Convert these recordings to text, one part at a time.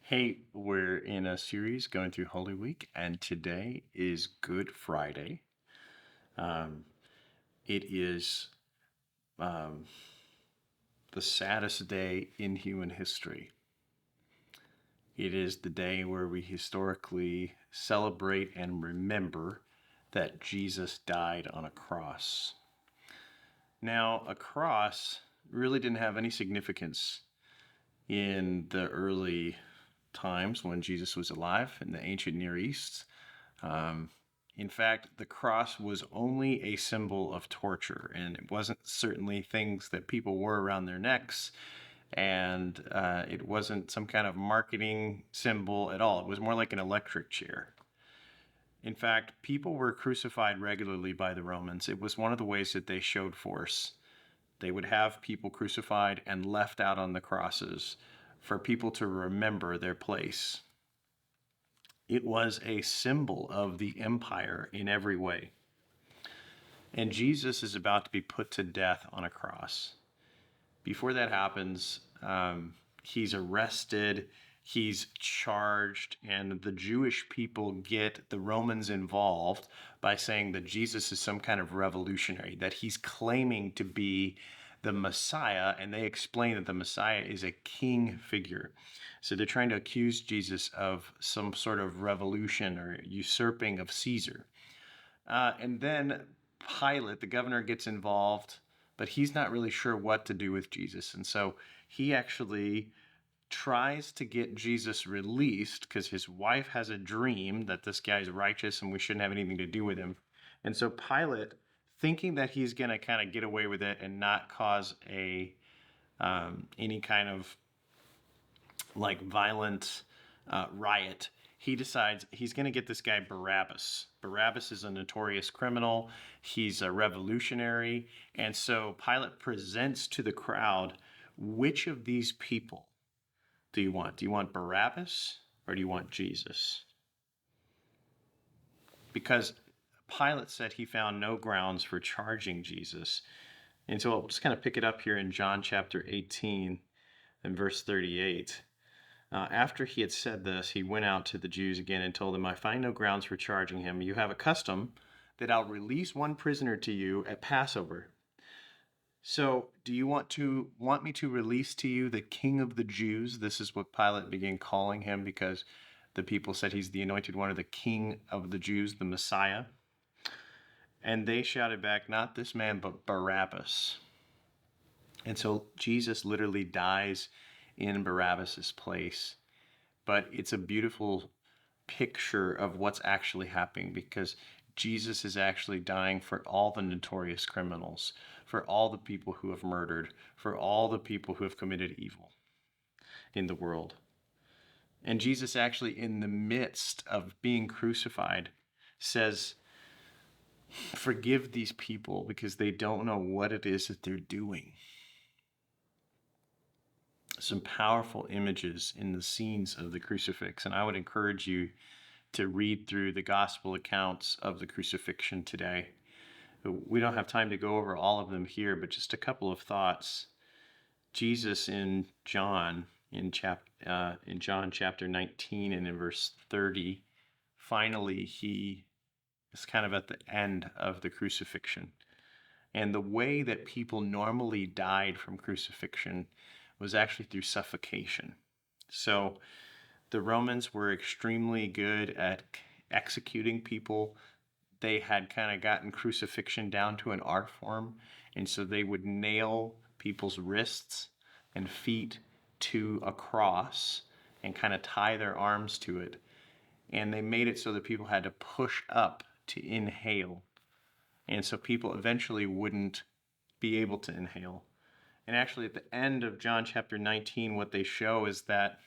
Hey, we're in a series going through Holy Week, and today is Good Friday. Um, it is um, the saddest day in human history. It is the day where we historically celebrate and remember that Jesus died on a cross. Now, a cross really didn't have any significance in the early times when Jesus was alive in the ancient Near East. Um, in fact, the cross was only a symbol of torture, and it wasn't certainly things that people wore around their necks, and it wasn't some kind of marketing symbol at all. It was more like an electric chair. In fact, people were crucified regularly by the Romans. It was one of the ways that they showed force. They would have people crucified and left out on the crosses for people to remember their place. It was a symbol of the empire in every way. And Jesus is about to be put to death on a cross. Before that happens, he's arrested, he's charged, and the Jewish people get the Romans involved by saying that Jesus is some kind of revolutionary, that he's claiming to be the Messiah, and they explain that the Messiah is a king figure. So they're trying to accuse Jesus of some sort of revolution or usurping of Caesar. And then Pilate, the governor, gets involved, but he's not really sure what to do with Jesus. And so he actually tries to get Jesus released because his wife has a dream that this guy's righteous and we shouldn't have anything to do with him. And so Pilate, thinking that he's going to kind of get away with it and not cause any kind of like violent riot, he decides he's going to get this guy Barabbas. Barabbas is a notorious criminal. He's a revolutionary. And so Pilate presents to the crowd, which of these people do you want? Do you want Barabbas or do you want Jesus? Because Pilate said he found no grounds for charging Jesus. And so I'll just kind of pick it up here in John chapter 18 and verse 38. After he had said this, he went out to the Jews again and told them, I find no grounds for charging him. You have a custom that I'll release one prisoner to you at Passover. So do you want me to release to you the King of the Jews? This is what Pilate began calling him because the people said he's the anointed one, or the King of the Jews, the Messiah. And they shouted back, not this man, but Barabbas. And so Jesus literally dies in Barabbas's place. But it's a beautiful picture of what's actually happening because Jesus is actually dying for all the notorious criminals, for all the people who have murdered, for all the people who have committed evil in the world. And Jesus actually, in the midst of being crucified, says, forgive these people because they don't know what it is that they're doing. Some powerful images in the scenes of the crucifix. And I would encourage you to read through the gospel accounts of the crucifixion today. We don't have time to go over all of them here, but just a couple of thoughts. Jesus in John chapter 19 and in verse 30, finally he is kind of at the end of the crucifixion. And the way that people normally died from crucifixion was actually through suffocation. So the Romans were extremely good at executing people. They had kind of gotten crucifixion down to an art form. And so they would nail people's wrists and feet to a cross and kind of tie their arms to it. And they made it so that people had to push up to inhale. And so people eventually wouldn't be able to inhale. And actually at the end of John chapter 19, what they show is that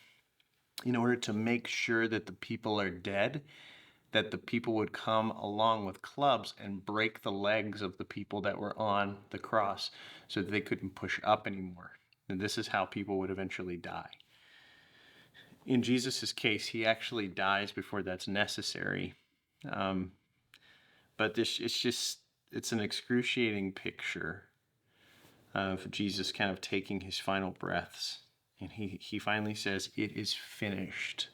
in order to make sure that the people are dead, that the people would come along with clubs and break the legs of the people that were on the cross so that they couldn't push up anymore. And this is how people would eventually die. In Jesus's case, he actually dies before that's necessary. But it's an excruciating picture of Jesus kind of taking his final breaths And he finally says, "It is finished."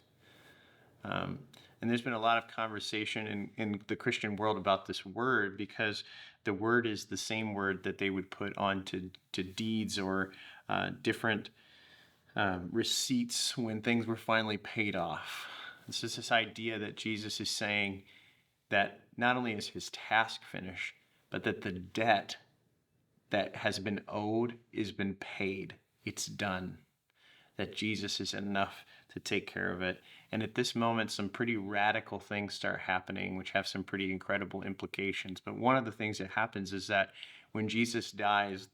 Um, and there's been a lot of conversation in the Christian world about this word, because the word is the same word that they would put on to deeds or different receipts when things were finally paid off. This is this idea that Jesus is saying that not only is his task finished, but that the debt that has been owed has been paid. It's done. That Jesus is enough to take care of it. And at this moment, some pretty radical things start happening, which have some pretty incredible implications. But one of the things that happens is that when Jesus dies,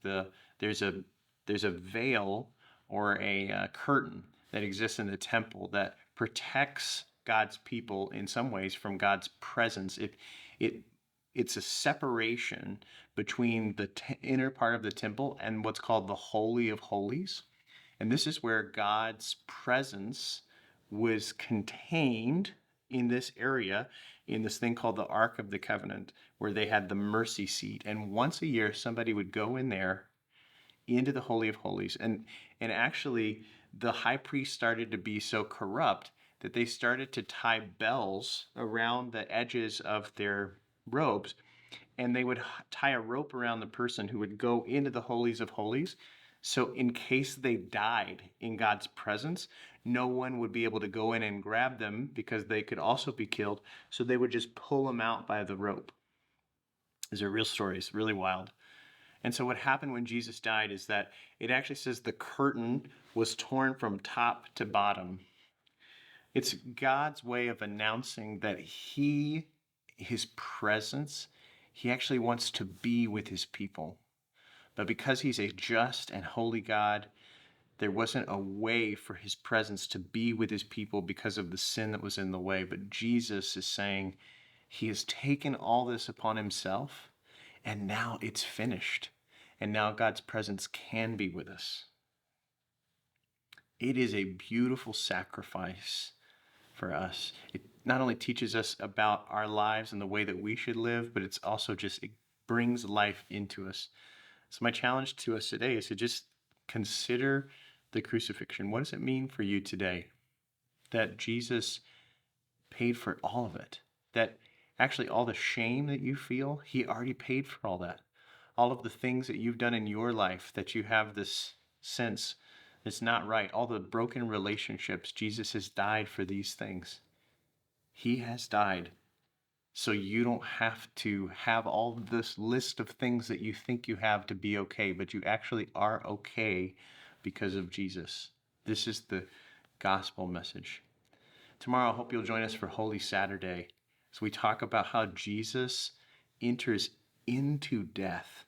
there's a veil or a curtain that exists in the temple that protects God's people in some ways from God's presence. It it's a separation between the inner part of the temple and what's called the Holy of Holies. And this is where God's presence was contained in this area, in this thing called the Ark of the Covenant, where they had the mercy seat. And once a year, somebody would go in there into the Holy of Holies. And actually, the high priest started to be so corrupt that they started to tie bells around the edges of their robes, and they would tie a rope around the person who would go into the holies of holies. So in case they died in God's presence, no one would be able to go in and grab them, because they could also be killed. So they would just pull them out by the rope. These are real stories, really wild. And so what happened when Jesus died is that it actually says the curtain was torn from top to bottom. It's God's way of announcing that his presence, he actually wants to be with his people. But because he's a just and holy God, there wasn't a way for his presence to be with his people because of the sin that was in the way. But Jesus is saying he has taken all this upon himself, and now it's finished. And now God's presence can be with us. It is a beautiful sacrifice for us. It not only teaches us about our lives and the way that we should live, but it's also it brings life into us. So my challenge to us today is to just consider the crucifixion. What does it mean for you today that Jesus paid for all of it? That actually all the shame that you feel, he already paid for all that. All of the things that you've done in your life that you have this sense it's not right, all the broken relationships, Jesus has died for these things. He has died so you don't have to have all this list of things that you think you have to be okay, but you actually are okay because of Jesus. This is the gospel message. Tomorrow, I hope you'll join us for Holy Saturday as we talk about how Jesus enters into death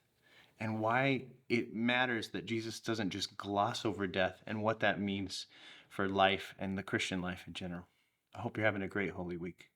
and why it matters that Jesus doesn't just gloss over death and what that means for life and the Christian life in general. I hope you're having a great Holy Week.